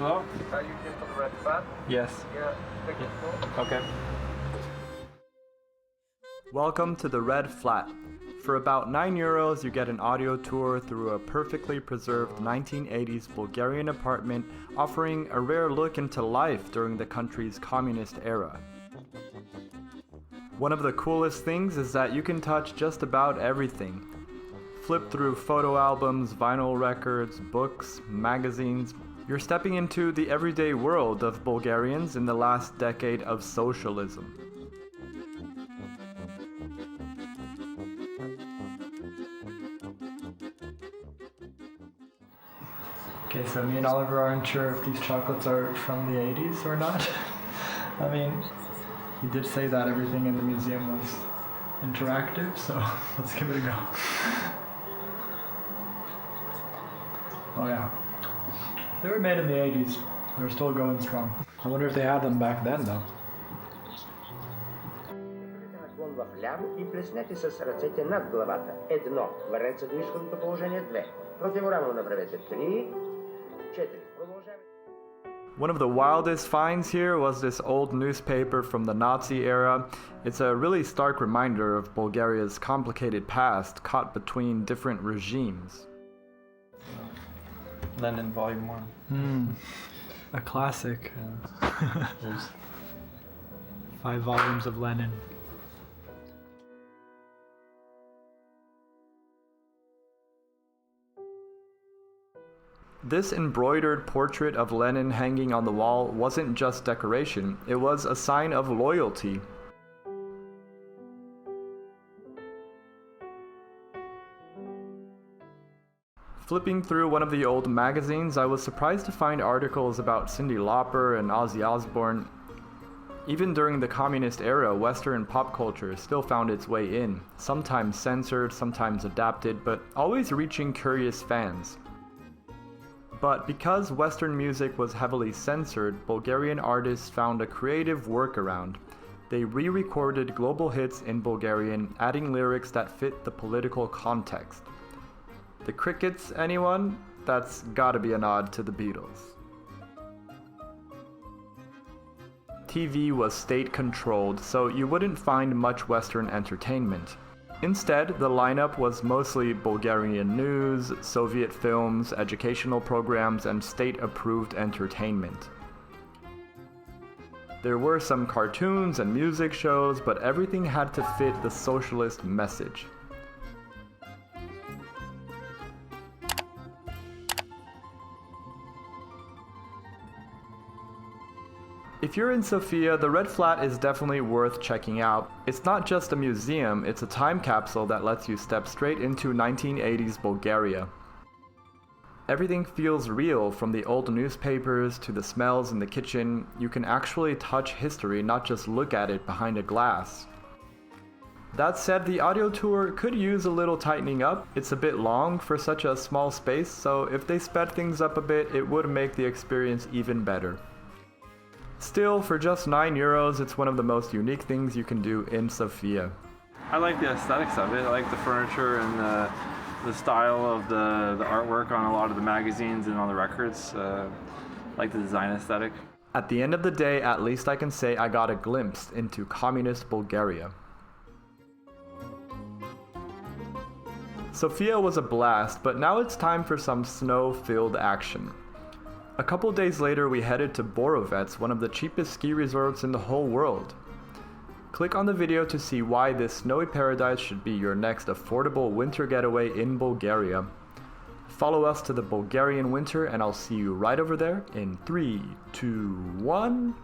Hello? Are you here for the red flat? Yes. Yeah, take it slow. Okay. Welcome to the Red Flat. For about €9, you get an audio tour through a perfectly preserved 1980s Bulgarian apartment offering a rare look into life during the country's communist era. One of the coolest things is that you can touch just about everything. Flip through photo albums, vinyl records, books, magazines. You're stepping into the everyday world of Bulgarians in the last decade of socialism. Okay, so me and Oliver aren't sure if these chocolates are from the 80s or not. I mean, he did say that everything in the museum was interactive, so let's give it a go. Oh yeah. They were made in the 80s. They're still going strong. I wonder if they had them back then though. Наклон вляво и плеснете с ръцете над главата. 1. Върнете до изходното положение. 2. Противорамно направете. 3. 4. Продължавайте. One of the wildest finds here was this old newspaper from the Nazi era. It's a really stark reminder of Bulgaria's complicated past caught between different regimes. Lenin Volume 1. A classic. Yeah. There's 5 volumes of Lenin. This embroidered portrait of Lenin hanging on the wall wasn't just decoration, it was a sign of loyalty. Flipping through one of the old magazines, I was surprised to find articles about Cyndi Lauper and Ozzy Osbourne. Even during the communist era, Western pop culture still found its way in, sometimes censored, sometimes adapted, but always reaching curious fans. But because Western music was heavily censored, Bulgarian artists found a creative workaround. They re-recorded global hits in Bulgarian, adding lyrics that fit the political context. The Crickets, anyone? That's gotta be a nod to the Beatles. TV was state-controlled, so you wouldn't find much Western entertainment. Instead, the lineup was mostly Bulgarian news, Soviet films, educational programs, and state-approved entertainment. There were some cartoons and music shows, but everything had to fit the socialist message. If you're in Sofia, the Red Flat is definitely worth checking out. It's not just a museum, it's a time capsule that lets you step straight into 1980s Bulgaria. Everything feels real, from the old newspapers to the smells in the kitchen. You can actually touch history, not just look at it behind a glass. That said, the audio tour could use a little tightening up. It's a bit long for such a small space, so if they sped things up a bit, it would make the experience even better. Still, for just €9, it's one of the most unique things you can do in Sofia. I like the aesthetics of it. I like the furniture and the style of the artwork on a lot of the magazines and on the records. I like the design aesthetic. At the end of the day, at least I can say I got a glimpse into communist Bulgaria. Sofia was a blast, but now it's time for some snow-filled action. A couple days later, we headed to Borovets, one of the cheapest ski resorts in the whole world. Click on the video to see why this snowy paradise should be your next affordable winter getaway in Bulgaria. Follow us to the Bulgarian winter, and I'll see you right over there in 3, 2, 1...